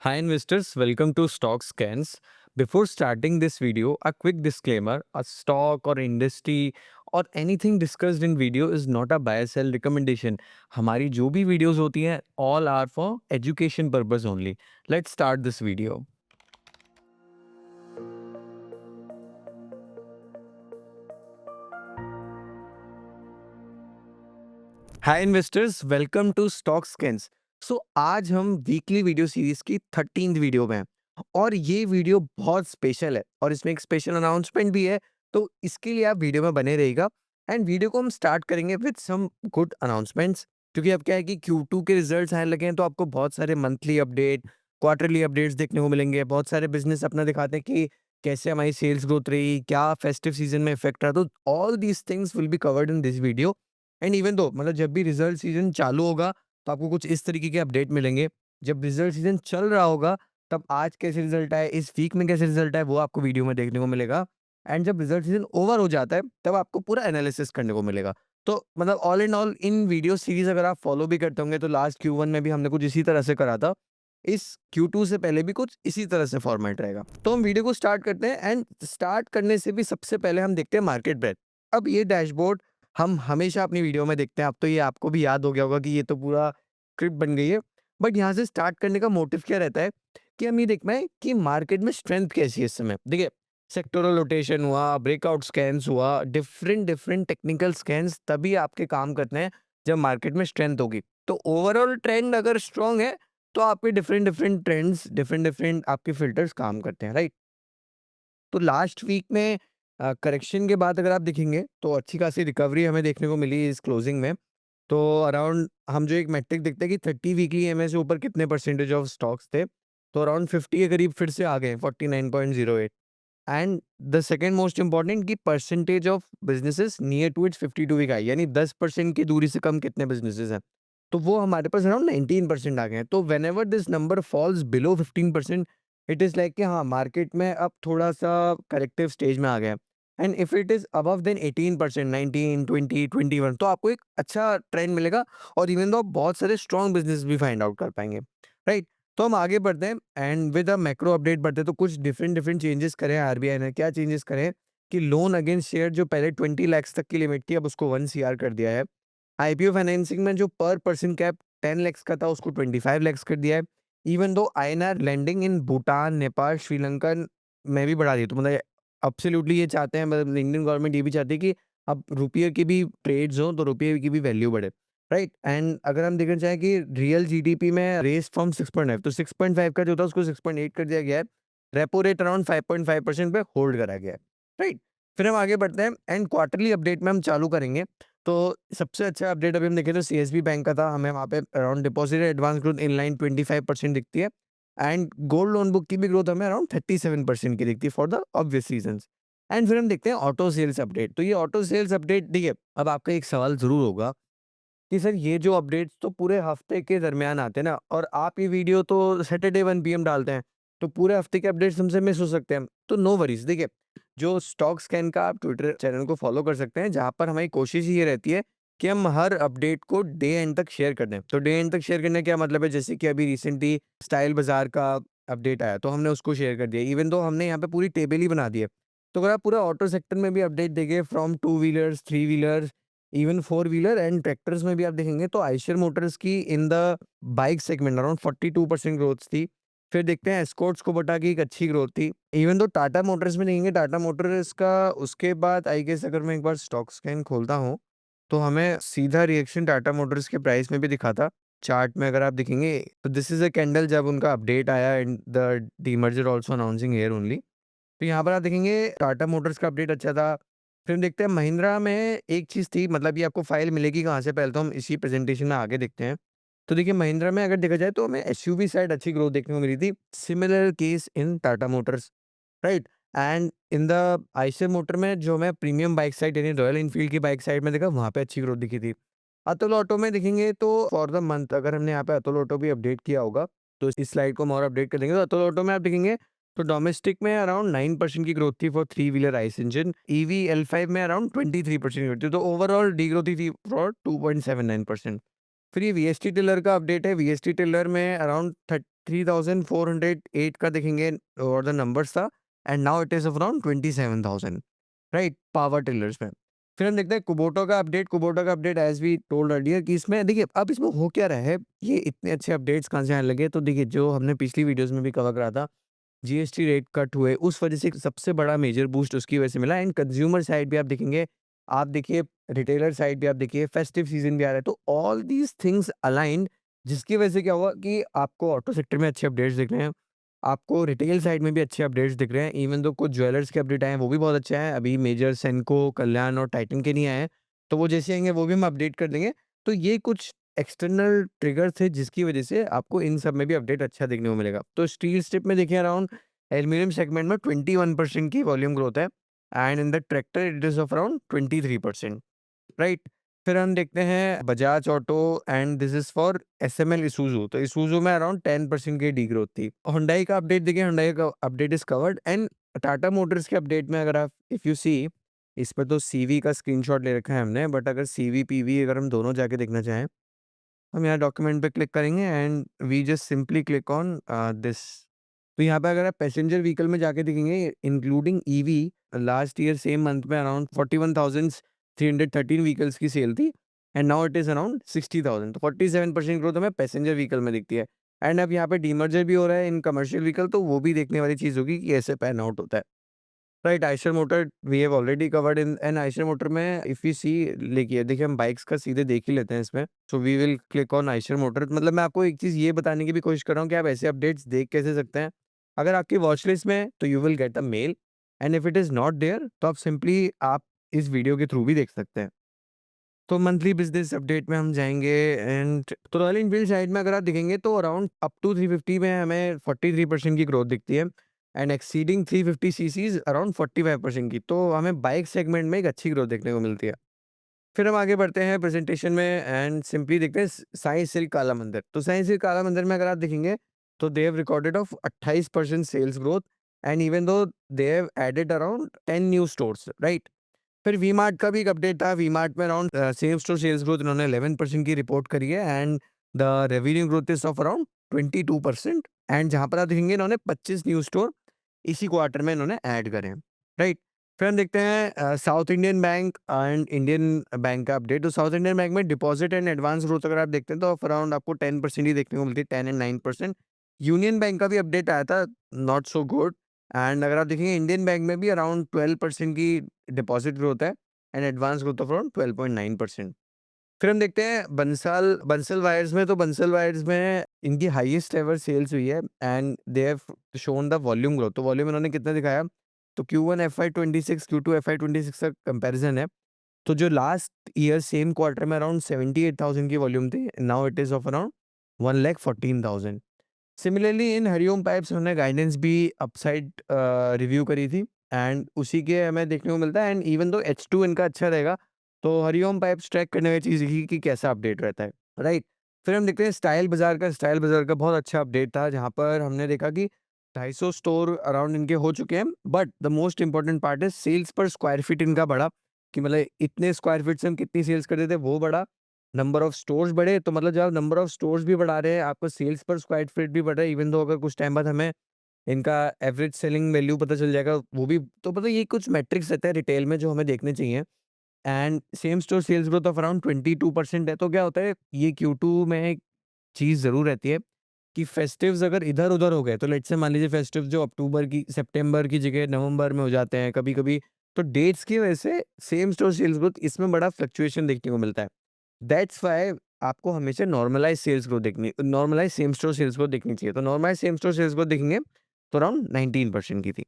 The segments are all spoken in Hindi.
Hi investors, welcome to Stock Scans. Before starting this video, a quick disclaimer: a stock or industry or anything discussed in video is not a buy sell recommendation. हमारी जो भी videos होती हैं all are for education purpose only. Let's start this video. Hi investors, welcome to stock scans. आज हम वीकली वीडियो सीरीज की 13th वीडियो में हैं और ये वीडियो बहुत स्पेशल है और इसमें एक स्पेशल अनाउंसमेंट भी है। तो इसके लिए आप वीडियो में बने रहिएगा एंड वीडियो को हम स्टार्ट करेंगे विद सम गुड अनाउंसमेंट्स, क्योंकि अब क्या है कि Q2 के रिजल्ट्स आने लगे हैं, तो आपको बहुत सारे मंथली अपडेट, क्वार्टरली अपडेट्स देखने को मिलेंगे। बहुत सारे बिजनेस अपना दिखाते हैं कि कैसे हमारी सेल्स ग्रोथ रही, क्या फेस्टिव सीजन में इफेक्ट रहा। तो all these things will be covered in this video. And even दो मतलब जब भी रिजल्ट सीजन चालू होगा तो आपको कुछ इस तरीके के अपडेट मिलेंगे। जब रिजल्ट सीजन चल रहा होगा तब आज कैसे रिजल्ट आए, इस वीक में कैसे रिजल्ट आए, वो आपको वीडियो में देखने को मिलेगा। एंड जब रिजल्ट सीजन ओवर हो जाता है तब आपको पूरा एनालिसिस करने को मिलेगा। तो मतलब all in all in video series अगर आप फॉलो भी करते होंगे तो लास्ट Q1 में भी हमने कुछ इसी तरह से करा था। इस Q2 से पहले भी कुछ इसी तरह से फॉर्मेट रहेगा। तो हम वीडियो को स्टार्ट करते हैं एंड स्टार्ट करने से भी सबसे पहले हम देखते हैं मार्केट ब्रेथ। अब ये डैशबोर्ड हम हमेशा अपनी वीडियो में देखते हैं। अब तो ये आपको भी याद हो गया होगा कि ये तो पूरा स्क्रिप्ट बन गई है। बट यहाँ से स्टार्ट करने का मोटिव क्या रहता है कि हम ये देखना है कि मार्केट में स्ट्रेंथ कैसी है इस समय। देखिए, सेक्टोरल रोटेशन हुआ, ब्रेकआउट स्कैन्स हुआ, डिफरेंट डिफरेंट टेक्निकल स्कैन्स तभी आपके काम करते हैं जब मार्केट में स्ट्रेंथ होगी। तो ओवरऑल ट्रेंड अगर स्ट्रांग है तो आपके different different trends, different different आपके फिल्टर्स काम करते हैं, राइट। तो लास्ट वीक में करेक्शन के बाद अगर आप देखेंगे तो अच्छी खासी रिकवरी हमें देखने को मिली इस क्लोजिंग में। तो अराउंड हम जो एक मैट्रिक देखते हैं कि 30 वीकली ईएमए से ऊपर कितने परसेंटेज ऑफ स्टॉक्स थे, तो अराउंड 50 के करीब फिर से आ गए, 49.08। And the second most important कि percentage of businesses near to its 52 week high, यानी 10% की दूरी से कम कितने बिजनेसेस हैं, तो वो हमारे पास अराउंड 19% आ गए हैं। तो when ever this number falls below 15%, it is like कि हाँ, मार्केट में अब थोड़ा सा करेक्टिव स्टेज में आ गया है। And if it is above then 18%, 19, 20, 21, तो आपको एक अच्छा ट्रेंड मिलेगा और इवन दो आप बहुत सारे स्ट्रॉन्ग बिजनेस भी फाइंड आउट कर पाएंगे, राइट। तो हम आगे बढ़ते हैं and with a macro update बढ़ते हैं। तो कुछ डिफरेंट डिफरेंट चेंजेस करे आरबीआई ने। क्या चेंजेस करे कि लोन अगेंस्ट शेयर जो पहले 20 लाख तक की लिमिट थी, अब उसको 1 CR कर दिया है। आईपीओ फाइनेंसिंग में जो पर पर्सन कैप 10 लाख का था उसको 25 लाख कर दिया है। इवन दो आईएनआर लेंडिंग इन भूटान, नेपाल, श्रीलंका में भी बढ़ा दी। तो मतलब एब्सोल्युटली ये चाहते हैं, मतलब इंडियन गवर्नमेंट ये भी चाहती है कि अब रुपये की भी ट्रेड्स हो तो रुपये की भी वैल्यू बढ़े, राइट। एंड अगर हम देखना चाहें कि रियल जीडीपी में रेस फ्रॉम 6.5, तो 6.5 का जो था उसको 6.8 कर दिया गया है। रेपो रेट अराउंड 5.5% पे होल्ड करा गया है, राइट। फिर हम आगे बढ़ते हैं एंड क्वार्टरली अपडेट में हम चालू करेंगे। तो सबसे अच्छा अपडेट अभी हम देखें तो सीएसबी बैंक का था। हमें वहाँ पे around deposit advance growth in line 25% दिखती है एंड गोल्ड लोन बुक की भी ग्रोथ हमें अराउंड 37% की दिखती है for the obvious reasons. And फिर हम देखते हैं ऑटो सेल्स अपडेट। तो ये ऑटो सेल्स अपडेट, देखिए अब आपका एक सवाल ज़रूर होगा कि सर ये जो अपडेट्स तो पूरे हफ्ते के दरमियान आते हैं ना, और आप ये वीडियो तो सैटरडे 1 PM डालते हैं, तो पूरे हफ्ते के अपडेट्स हमसे मिस हो सकते हैं। तो नो वरीज, देखिए जो स्टॉक स्कैन का आप ट्विटर चैनल को फॉलो कर सकते हैं, जहाँ पर हमारी कोशिश ये रहती है कि हम हर अपडेट को डे एंड तक शेयर कर दें। तो डे एंड तक शेयर करने का क्या मतलब है, जैसे कि अभी रिसेंटली स्टाइल बाजार का अपडेट आया तो हमने उसको शेयर कर दिया, इवन दो हमने यहाँ पे पूरी टेबल ही बना दी है। तो अगर आप पूरा ऑटो सेक्टर में भी अपडेट देंगे from two wheelers, three wheelers, even four wheeler and tractors में भी आप देखेंगे तो आइशर मोटर्स की in the bike segment around 42% growth थी। फिर देखते हैं एस्कॉर्ट्स को बटा की एक अच्छी ग्रोथ थी। इवन तो टाटा मोटर्स में देखेंगे, टाटा मोटर्स का उसके बाद आई गेस अगर मैं एक बार स्टॉक स्कैन खोलता हूँ तो हमें सीधा रिएक्शन टाटा मोटर्स के प्राइस में भी दिखा था। चार्ट में अगर आप देखेंगे तो दिस इज अ कैंडल जब उनका अपडेट आया and the demerger also announcing here only. तो यहाँ पर आप देखेंगे टाटा मोटर्स का अपडेट अच्छा था। फिर हम देखते हैं महिंद्रा में एक चीज़ थी, मतलब ये आपको फाइल मिलेगी कहाँ से, पहले तो हम इसी प्रेजेंटेशन में आगे देखते हैं। तो देखिए महिंद्रा में अगर देखा जाए तो हमें एसयूवी साइड अच्छी ग्रोथ देखने को मिली थी। Similar case in Tata Motors, right. And in the Eicher motor में जो हमें प्रीमियम बाइक साइड यानी रॉयल इनफील्ड की बाइक साइड में देखा, वहाँ पे अच्छी ग्रोथ दिखी थी। अतुल ऑटो में देखेंगे तो फॉर द मंथ अगर हमने यहाँ पे अतुल ऑटो भी अपडेट किया होगा तो इस स्लाइड को हम और अपडेट कर देंगे। तो अतुल ऑटो में आप देखेंगे तो डोमेस्टिक में अराउंड 9% की ग्रोथ थी for three wheeler ICE engine. EV L5 में अराउंड 23% की ग्रोथ थी। तो ओवरऑल डी ग्रोथ थी फॉर 2.79%। फिर ये वीएसटी टिलर का अपडेट है। वीएसटी टिलर में अराउंड 3,408 का देखेंगे और द नंबर्स था and now it is around 27,000, right? Power tillers में। फिर हम देखते हैं कुबोटा का अपडेट। कुबोटा का update as we told earlier कि इसमें देखिए अब इसमें हो क्या रहा है, ये इतने अच्छे अपडेट्स कहाँ से आने लगे? तो देखिए जो हमने पिछली वीडियोज़ में भी कवर करा था, जीएसटी रेट कट हुए, उस वजह से एक सबसे बड़ा मेजर बूस्ट उसकी वजह से मिला एंड कंज्यूमर साइड भी आप देखेंगे, आप देखिए रिटेलर साइड भी आप देखिए, फेस्टिव सीज़न भी आ रहा है, तो ऑल दीज़ थिंग्स अलाइन्ड, जिसकी वजह से क्या हुआ कि आपको ऑटो सेक्टर में अच्छे अपडेट्स दिख रहे हैं, आपको रिटेल साइड में भी अच्छे अपडेट्स दिख रहे हैं, इवन दो कुछ ज्वेलर्स के अपडेट आए हैं, वो भी बहुत अच्छे हैं। अभी मेजर सेनको, कल्याण और टाइटन के नहीं आए हैं, तो वो जैसे आएँगे वो भी हम अपडेट कर देंगे। तो ये कुछ एक्सटर्नल ट्रिगर थे जिसकी वजह से आपको इन सब में भी अपडेट अच्छा देखने को मिलेगा। तो स्टील स्ट्रिप में देखिए अराउंड एल्यूमीनियम सेगमेंट में 21% की वॉल्यूम ग्रोथ है and in the tractor it is of around 23%, right? फिर हम देखते हैं Bajaj Auto and this is for SML Isuzu, तो इसूज़ू में अराउंड 10% की डीग्रोथ थी। हुंडई का अपडेट देखिए, हुंडई का update is covered and Tata Motors के अपडेट में अगर आप इफ यू सी, इस पे तो सीवी का स्क्रीनशॉट ले रखा है हमने, बट अगर सीवी, पीवी अगर हम दोनों जाके देखना चाहें, हम यहाँ डॉक्यूमेंट पे क्लिक करेंगे and we just simply click on this. तो यहाँ पे अगर आप पैसेंजर व्हीकल में जाके देखेंगे including EV, last year same month में अराउंड 41,313 व्हीकल्स की सेल थी and now it is around 60,000, तो 47% ग्रोथ हमें पैसेंजर व्हीकल में दिखती है। एंड अब यहाँ पे डीमर्जर भी हो रहा है इन कमर्शियल व्हीकल, तो वो भी देखने वाली चीज़ होगी कि ऐसे पैन आउट होता है। Right, Eicher motor we have already covered in and Eicher motor में इफ यू सी, देखिए हम बाइक्स का सीधे देख ही लेते हैं इसमें। So we will click on Eicher motor. मतलब मैं आपको एक चीज़ ये बताने की भी कोशिश कर रहा हूँ कि आप ऐसे अपडेट्स देख कैसे सकते हैं। अगर आपकी वॉच लिस्ट में है तो you will get a mail and if it is not there तो आप सिंपली आप इस वीडियो के थ्रू भी देख सकते हैं। तो मंथली बिजनेस अपडेट में हम जाएंगे एंड तो रॉयल इनफील्ड साइड में अगर आप देखेंगे तो अराउंड अप टू 350 में हमें 43% की ग्रोथ दिखती है एंड एक्सीडिंग 350 सीसीज अराउंड 45% की, तो हमें बाइक सेगमेंट में एक अच्छी ग्रोथ देखने को मिलती है। फिर हम आगे बढ़ते हैं प्रेजेंटेशन में एंड सिंपली देखते हैं साई सिल्क काला मंदिर। तो साई सिल्क काला मंदिर में अगर आप देखेंगे तो they have recorded of 28% sales growth and even though they have added around 10 new stores, right? फिर वी-मार्ट का भी एक अपडेट था। वी-मार्ट में around same store sales growth इन्होंने 11% की रिपोर्ट करी है and the revenue growth is of around 22% and जहाँ पर आप देखेंगे इन्होंने 25 न्यू स्टोर इसी क्वार्टर में इन्होंने ऐड करे हैं, राइट? फिर हम देखते हैं south Indian bank and Indian bank का अपडेट। तो साउथ इंडियन बैंक में डिपॉजिट एंड एडवांस ग्रोथ अगर आप देखते हैं तो अराउंड आपको 10% ही देखने को मिलती है, 10 एंड 9%। यूनियन बैंक का भी अपडेट आया था, नॉट सो गुड एंड अगर आप देखेंगे इंडियन बैंक में भी अराउंड 12% की डिपॉजिट ग्रोथ है and advance growth of around 12.9%। फिर हम देखते हैं बंसल बंसल वायर्स में। तो बंसल वायर्स में इनकी हाईएस्ट एवर सेल्स हुई है and they have shown the volume growth. तो वॉल्यूम इन्होंने कितना दिखाया, तो Q1 FY26 Q2 FY26 का कंपैरिजन है। तो जो लास्ट ईयर सेम क्वार्टर में अराउंड 78,000 की वॉल्यूम थी, now it is of around 1,14,000। Similarly in Hariom pipes उन्होंने गाइडेंस भी अपसाइड रिव्यू करी थी एंड उसी के हमें देखने को मिलता है एंड इवन दो H2 इनका अच्छा रहेगा, तो हरिओम पाइप्स ट्रैक करने वाली चीज़ यही कि कैसा अपडेट रहता है, राइट? फिर हम देखते हैं स्टाइल बाज़ार का। स्टाइल बाज़ार का बहुत अच्छा अपडेट था जहाँ पर हमने देखा कि 250 स्टोर अराउंड इनके हो चुके हैं, but the most important part है सेल्स पर स्क्वायर फीट इनका बढ़ा, कि मतलब इतने स्क्वायर फीट से हम कितनी सेल्स करते थे वो बढ़ा, नंबर ऑफ स्टोर्स बढ़े। तो मतलब जब आप नंबर ऑफ स्टोर्स भी बढ़ा रहे हैं, आपका सेल्स पर स्क्वायर फीट भी बढ़ रहा है, इवन दो अगर कुछ टाइम बाद हमें इनका एवरेज सेलिंग वैल्यू पता चल जाएगा, वो भी तो पता ये कुछ मैट्रिक्स रहते हैं रिटेल में जो हमें देखने चाहिए। And same store sales growth of around 22% है। तो क्या होता है, ये Q2 में एक चीज़ ज़रूर रहती है कि फेस्टिव्स अगर इधर-उधर हो गए, तो लेट्स से मान लीजिए फेस्टिव जो अक्टूबर की सितंबर की जगह नवंबर में हो जाते हैं कभी-कभी, तो डेट्स की वजह से सेम स्टोर सेल्स ग्रोथ इसमें बड़ा फ्लक्चुएशन देखने को मिलता है। दैट्स व्हाई आपको हमेशा नॉर्मलाइज़ सेल्स ग्रोथ देखनी, normalise same store sales growth देखनी चाहिए। तो normalise same store sales growth देखेंगे तो अराउंड 19% की थी।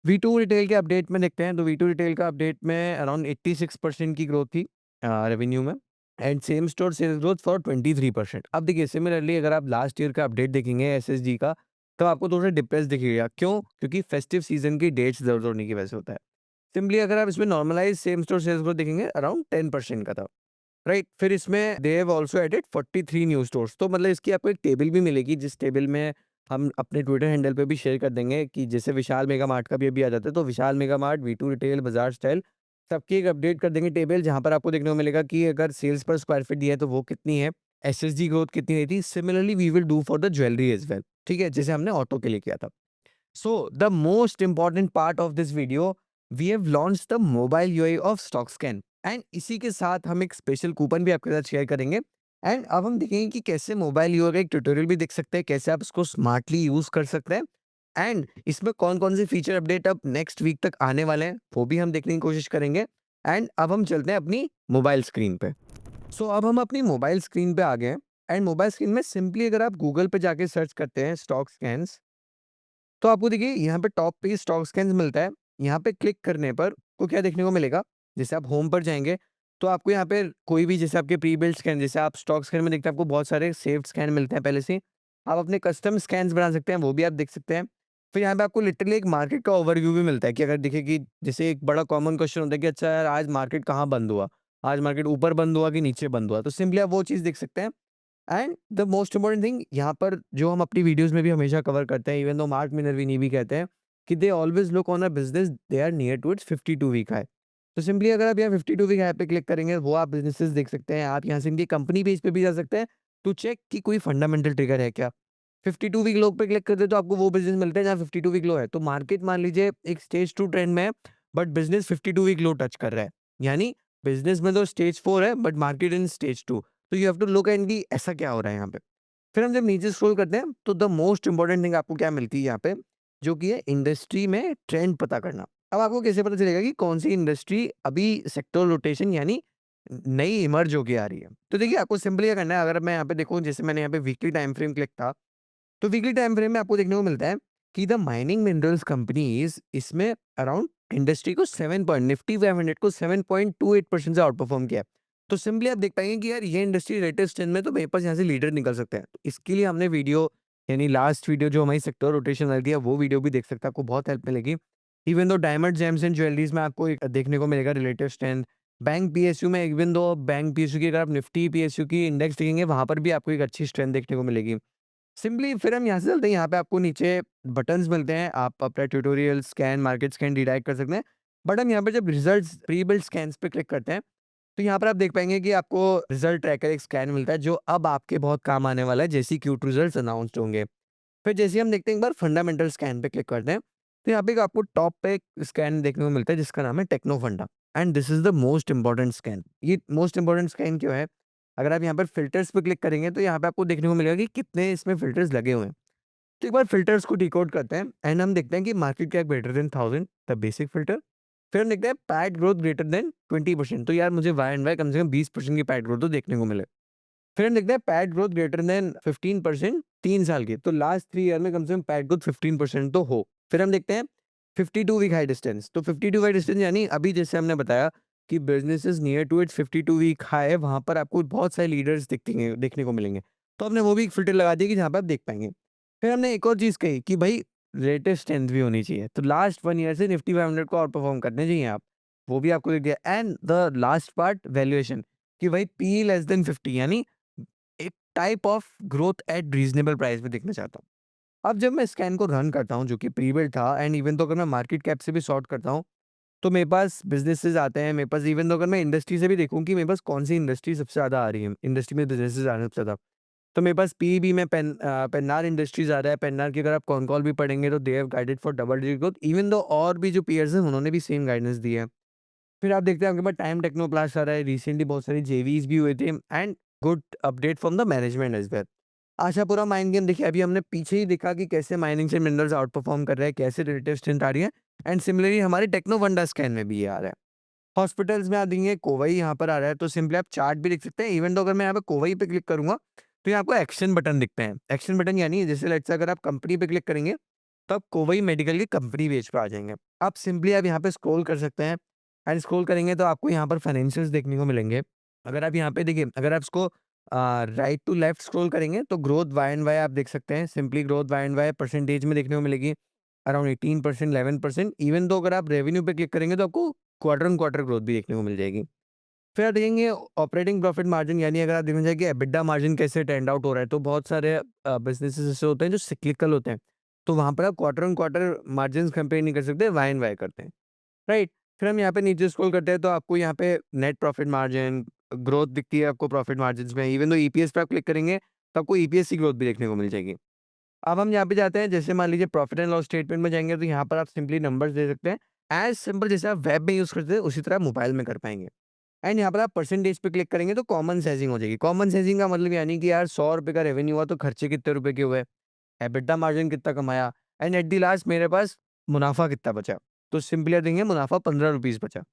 वी2 रिटेल के अपडेट में देखते हैं, तो वी2 रिटेल का अपडेट में अराउंड 86% की ग्रोथ थी रेवेन्यू में and same store sales growth for 23%। अब देखिए सिमिलरली अगर आप लास्ट ईयर का अपडेट देखेंगे एसएसजी का, तो आपको थोड़ा डिप्रेस दिखेगा। क्यों? क्योंकि फेस्टिव सीजन की डेट्स इधर-उधर होने की वजह से होता है। सिंपली अगर आप इसमें normalise same store sales growth देखेंगे अराउंड 10% का था, राइट? फिर इसमें they have also added 43 new stores. तो मतलब इसकी आपको एक टेबल भी मिलेगी, जिस टेबल में हम अपने ट्विटर हैंडल पे भी शेयर कर देंगे कि जैसे विशाल मेगा मार्ट का भी अभी आ जाता है, तो विशाल मेगा मार्ट, वी2 रिटेल, बाजार स्टाइल सबकी एक अपडेट कर देंगे टेबल, जहाँ पर आपको देखने को मिलेगा कि अगर सेल्स पर स्क्वायर फीट दिया है तो वो कितनी है एसएसजी ग्रोथ कितनी रही थी, similarly we will do for the jewellery as well, ठीक है, जैसे हमने ऑटो के लिए किया था। So the most important part of this video, we have launch the mobile UI of stock scan, and इसी के साथ हम एक स्पेशल कूपन भी आपके साथ शेयर करेंगे। एंड अब हम देखेंगे कि कैसे मोबाइल यूआई का एक ट्यूटोरियल भी देख सकते हैं, कैसे आप इसको स्मार्टली यूज कर सकते हैं, एंड इसमें कौन कौन से फीचर अपडेट अब नेक्स्ट वीक तक आने वाले हैं वो भी हम देखने की कोशिश करेंगे। एंड अब हम चलते हैं अपनी मोबाइल स्क्रीन पे। सो अब हम अपनी मोबाइल स्क्रीन पे आ गए हैं, एंड मोबाइल स्क्रीन में सिंपली अगर आप गूगल पे जाके सर्च करते हैं स्टॉक स्कैन्स, तो आपको देखिए यहाँ पे टॉप पे स्टॉक स्कैन्स मिलता है। यहाँ पे क्लिक करने पर को क्या देखने को मिलेगा, जैसे आप होम पर जाएंगे तो आपको यहाँ पे कोई भी, जैसे आपके प्री बिल्ड स्कैन, जैसे आप स्टॉक स्कैन में देखते हैं आपको बहुत सारे सेव्ड स्कैन मिलते हैं पहले से, आप अपने कस्टम स्कैन्स बना सकते हैं, वो भी आप देख सकते हैं। फिर यहाँ पे आपको लिटरली एक मार्केट का ओवरव्यू भी मिलता है कि अगर देखिए कि जैसे एक बड़ा कॉमन क्वेश्चन होता है कि अच्छा यार आज मार्केट कहाँ बंद हुआ, आज मार्केट ऊपर बंद हुआ कि नीचे बंद हुआ, तो सिंपली आप वो चीज़ देख सकते हैं। And the most important thing यहाँ पर जो हम अपनी वीडियोस में भी हमेशा कवर करते हैं, इवन दो मार्क मिनरविनी भी कहते हैं कि they always look on a business they are near to its 52 week high. तो सिंपली अगर आप यहाँ 52 वीक हाई पे क्लिक करेंगे वो आप बिजनेसेस देख सकते हैं। आप यहाँ से इनकी कंपनी पेज पे भी जा सकते हैं टू चेक कि कोई फंडामेंटल ट्रिगर है क्या। 52 वीक लो पे क्लिक करते हैं तो आपको वो बिजनेस मिलते हैं जहाँ 52 वीक लो है। तो मार्केट मान लीजिए एक स्टेज 2 ट्रेंड में है, but business 52 week low touch कर रहा है, यानी बिजनेस में तो स्टेज 4 है बट मार्केट इन स्टेज 2। तो you have to look and की ऐसा क्या हो रहा है यहाँ पे। फिर हम जब नीचे स्क्रॉल करते हैं तो द मोस्ट इंपॉर्टेंट थिंग आपको क्या मिलती है यहाँ पे, जो कि है इंडस्ट्री में ट्रेंड पता करना। अब आपको कैसे पता चलेगा कि कौन सी इंडस्ट्री अभी सेक्टर रोटेशन यानी नई इमर्ज होके आ रही है। तो देखिए आपको सिंपली क्या करना है, अगर मैं यहाँ पे देखूँ, जैसे मैंने यहाँ पे वीकली टाइम फ्रेम क्लिक था, तो वीकली टाइम फ्रेम में आपको देखने को मिलता है कि द माइनिंग मिनरल्स कंपनीज इसमें अराउंड इंडस्ट्री को 7 पॉइंट निफ्टी 500 को 7.28% से आउट परफॉर्म किया है। तो सिंपली आप देख पाएंगे कि यार ये इंडस्ट्री लेटेस्ट 10 में तो मेरे पास यहाँ से लीडर निकल सकते हैं। तो इसके लिए हमने वीडियो यानी लास्ट वीडियो जो हमारी सेक्टर रोटेशन वाली थी वो वीडियो भी देख सकते हैं, आपको बहुत हेल्प मिलेगी। Even though diamond James and jewelleries में आपको एक देखने को मिलेगा रिलेटिव स्ट्रेंथ। बैंक पीएसयू में इवन दो बैंक पीएसयू की अगर आप निफ्टी पीएसयू की इंडेक्स देखेंगे वहां पर भी आपको एक अच्छी स्ट्रेंथ देखने को मिलेगी। सिंपली फिर हम यहाँ से चलते हैं, यहाँ पे आपको नीचे बटन्स मिलते हैं, आप अपना tutorial scan market scan derive कर सकते हैं। बट हम यहाँ पे जब रिजल्ट्स प्री बिल्ड स्कैन्स पे क्लिक करते हैं तो यहाँ पर आप देख पाएंगे कि आपको रिजल्ट ट्रैकर एक स्कैन मिलता है जो अब आपके बहुत काम आने वाला है जैसे ही क्यूट रिजल्ट्स अनाउंस्ड होंगे। फिर जैसे ही हम देखते हैं एक बार फंडामेंटल स्कैन पे क्लिक करते हैं तो यहाँ पे एक आपको टॉप पे एक स्कैन देखने को मिलता है जिसका नाम है टेक्नो फंडा, and this is the most important scan. ये मोस्ट इंपॉर्टेंट स्कैन क्यों है, अगर आप यहाँ पर फिल्टर्स पे क्लिक करेंगे तो यहाँ पे आपको देखने को मिलेगा कि कितने इसमें फिल्टर्स लगे हुए हैं। तो एक बार फिल्टर्स को डिकोड करते हैं एंड हम देखते हैं कि market cap greater than 1000 the basic filter. फिर हम देखते हैं पैट ग्रोथ ग्रेटर देन 20%, तो यार मुझे वाई एंड वाई कम से कम 20% की पैट ग्रोथ तो देखने को मिले। फिर हम देखते हैं पैट ग्रोथ ग्रेटर देन 15% 3 साल की, तो लास्ट 3 ईयर में कम से कम पैट ग्रोथ 15% तो हो। फिर हम देखते हैं 52 वीक हाई डिस्टेंस, तो 52 वीक डिस्टेंस यानी अभी जैसे हमने बताया कि business near to its 52 week high है, वहां पर आपको बहुत सारे लीडर्स दिखेंगे देखने को मिलेंगे। तो हमने वो भी एक फिल्टर लगा दिया कि जहाँ पे आप देख पाएंगे। फिर हमने एक और चीज़ कही कि भाई लेटेस्ट स्ट्रेंथ भी होनी चाहिए, तो लास्ट 1 ईयर से निफ्टी 500 को आउट परफॉर्म करने चाहिए आप, वो भी आपको देख दिया। And the last part valuation, कि भाई पी लेस देन 50 यानी एक type of growth at reasonable price में देखना चाहता हूँ। अब जब मैं स्कैन को रन करता हूँ जो कि प्री बिल्ड था, एंड इवन तो अगर मैं मार्केट कैप से भी सॉर्ट करता हूँ तो मेरे पास बिजनेसेस आते हैं, मेरे पास इवन तो अगर मैं इंडस्ट्री से भी देखूँ कि मेरे पास कौन सी इंडस्ट्री सबसे ज़्यादा आ रही है, इंडस्ट्री में बिजनेसेस आ रहे हैं सबसे ज़्यादा, तो मेरे पास पीईबी में पेन्नार इंडस्ट्रीज आ रहा है। पेन्नार की अगर आप कॉन कॉल भी पढ़ेंगे तो they have guided for double digit growth, even though और भी जो पीयर्स हैं उन्होंने भी सेम गाइडेंस दी है। फिर आप देखते हैं आपके पास टाइम टेक्नोप्लास्ट आ रहा है, रिसेंटली बहुत सारी जेवीज भी हुए थे, and good update from the management as well. Ashapura Minechem देखिए, अभी हमने पीछे ही देखा कि कैसे माइनिंग से मिनरल्स आउट परफॉर्म कर रहे हैं, कैसे रिलेटिव स्ट्रेंथ आ रही है, एंड सिमिलरली हमारे टेक्नो वंडा स्कैन में भी ये आ रहा है। हॉस्पिटल्स में आप देखेंगे कोवई यहाँ पर आ रहा है, तो सिंपली आप चार्ट भी देख सकते हैं। इवन तो अगर मैं यहाँ पे कोवई पे क्लिक करूंगा तो यहाँ आपको एक्शन बटन दिखते हैं। एक्शन बटन यानी जैसे लेट्स से अगर आप कंपनी पे क्लिक करेंगे तो आप कोवई मेडिकल की कंपनी पेज पे आ जाएंगे। आप सिंपली आप यहाँ पे स्क्रॉल कर सकते हैं, एंड स्क्रॉल करेंगे तो आपको यहाँ पर फाइनेंशियल्स देखने को मिलेंगे। अगर आप यहाँ पे देखिए, अगर आप इसको राइट टू लेफ्ट स्क्रॉल करेंगे तो ग्रोथ वाई एंड वाई आप देख सकते हैं। Simply growth Y and Y percentage में देखने को मिलेगी अराउंड 18% 11%। इवन तो अगर आप रेवेन्यू पे क्लिक करेंगे तो आपको क्वार्टर ऑन क्वार्टर ग्रोथ भी देखने को मिल जाएगी। फिर आप देखेंगे ऑपरेटिंग प्रॉफिट मार्जिन, यानी अगर आप देखना चाहिए कि एबिटा मार्जिन कैसे ट्रेंड आउट हो रहा है, तो बहुत सारे बिजनेसेस ऐसे होते हैं जो सिक्लिकल होते हैं, तो वहाँ पर आप quarter on quarter margin compare नहीं कर सकते, वाई एंड वाई करते हैं, राइट। फिर हम यहाँ पे नीचे स्क्रॉल करते हैं तो आपको यहाँ पे नेट प्रॉफिट मार्जिन, ग्रोथ दिखती है आपको प्रॉफिट मार्जिन्स में। इवन दो ईपीएस पे आप क्लिक करेंगे तो आपको ईपीएस की ग्रोथ भी देखने को मिल जाएगी। अब हम यहाँ पे जाते हैं, जैसे मान लीजिए प्रॉफिट एंड लॉस स्टेटमेंट में जाएँगे तो यहाँ पर आप सिंपली नंबर्स दे सकते हैं। एज़ सिंपल जैसे आप वेब में यूज़ करते हैं उसी तरह मोबाइल में कर पाएँगे। एंड यहाँ पर आप परसेंटेज पे क्लिक करेंगे तो कॉमन सेजिंग हो जाएगी। कॉमन सेजिंग का मतलब यानी कि यार ₹100 का रेवेन्यू हुआ तो खर्चे कितने रुपए के हुए, एबिटा मार्जिन कितना कमाया एंड एट द लास्ट मेरे पास मुनाफ़ा कितना बचा। तो सिंपली आप देखेंगे मुनाफ़ा ₹15 बचा।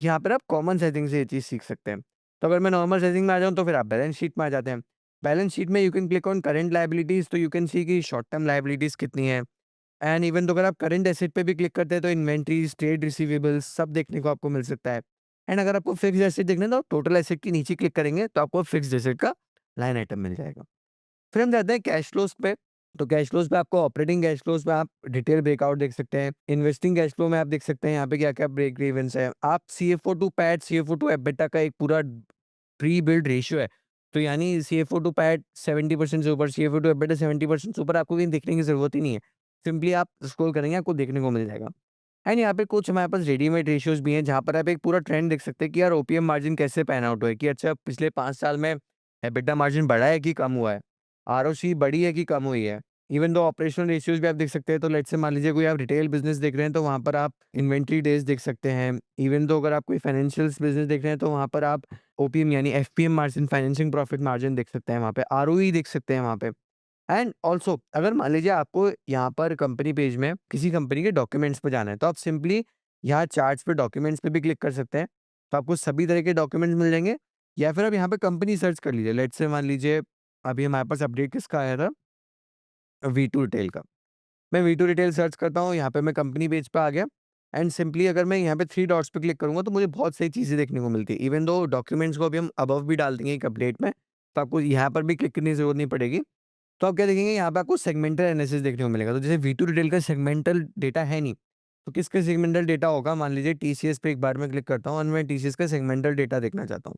यहाँ पर आप कॉमन सेटिंग से ये चीज़ सीख सकते हैं। तो अगर मैं नॉर्मल सेटिंग में आ जाऊँ तो फिर आप बैलेंस शीट में आ जाते हैं। बैलेंस शीट में you can click on current liabilities, तो यू कैन सी कि शॉर्ट टर्म लायबिलिटीज़ कितनी है। एंड इवन तो अगर आप करंट एसेट पे भी क्लिक करते हैं तो इन्वेंटरीज, ट्रेड रिसीवेबल्स सब देखने को आपको मिल सकता है। एंड अगर आपको फिक्स्ड एसेट देखना है तो टोटल एसेट के नीचे क्लिक करेंगे तो आपको फिक्स्ड एसेट का लाइन आइटम मिल जाएगा। फिर हम जाते हैं कैश फ्लोज़ पे। तो कैश फ्लोज़ पे आपको ऑपरेटिंग कैश फ्लोज़ में आप डिटेल ब्रेकआउट देख सकते हैं। इन्वेस्टिंग कैश फ्लो में आप देख सकते हैं यहाँ पे क्या-क्या ब्रेक इवेंट्स है। आप CFO to PAT, CFO to EBITDA का एक पूरा प्री बिल्ड रेशियो है। तो यानी सीएफओ टू पैट 70% से ऊपर, सीएफओ टू एबिटा 70% से ऊपर आपको कहीं देखने की ज़रूरत ही नहीं है। सिंपली आप स्क्रॉल करेंगे आपको देखने को मिल जाएगा। एंड यहाँ पे कुछ हमारे पास रेडीमेड रेशियोज़ भी हैं जहाँ पर आप एक पूरा ट्रेंड देख सकते हैं कि यार ओपीएम मार्जिन कैसे पैन आउट हुआ है, कि अच्छा पिछले 5 साल में एबिटा मार्जिन बढ़ा है कि कम हुआ है? आरओसी बढ़ी है कि कम हुई है? इवन दो ऑपरेशनल रेशियोज़ भी आप देख सकते हैं। तो लेट्स से मान लीजिए कोई आप रिटेल बिज़नेस देख रहे हैं तो वहाँ पर आप इन्वेंटरी डेज़ देख सकते हैं। इवन दो अगर आप कोई फाइनेंशियल्स बिज़नेस देख रहे हैं तो वहाँ पर आप ओपीएम यानी FPM margin, financing profit margin देख सकते हैं वहाँ पे, आरओई देख सकते हैं वहाँ पे। एंड ऑल्सो अगर मान लीजिए आपको यहाँ पर कंपनी पेज में किसी कंपनी के डॉक्यूमेंट्स पे जाना है तो आप सिंपली यहाँ चार्ट्स पे डॉक्यूमेंट्स पे भी क्लिक कर सकते हैं। तो आपको सभी तरह के डॉक्यूमेंट्स मिल जाएँगे, या फिर आप यहाँ पे कंपनी सर्च कर लीजिए। लेट्स से मान लीजिए अभी हमारे पास अपडेट किसका आया था? वी टू रिटेल का। मैं वी टू रिटेल सर्च करता हूँ, यहाँ पे मैं कंपनी पेज पे आ गया। एंड सिंपली अगर मैं यहाँ पे 3 डॉट्स पे क्लिक करूँगा तो मुझे बहुत सारी चीज़ें देखने को मिलती है। इवन दो डॉक्यूमेंट्स को अभी हम अबव भी डाल देंगे एक अपडेट में, तो आपको यहाँ पर भी क्लिक करने की ज़रूरत नहीं पड़ेगी। तो आप क्या देखेंगे यहाँ पे आपको सेगमेंटल एनालिसिस देखने को मिलेगा। तो जैसे वी टू रिटेल का सेगमेंटल डेटा है नहीं, तो किसका सेगमेंटल डेटा होगा? मान लीजिए टीसीएस पे एक बार मैं क्लिक करता हूँ और मैं टीसीएस का सेगमेंटल डेटा देखना चाहता हूँ।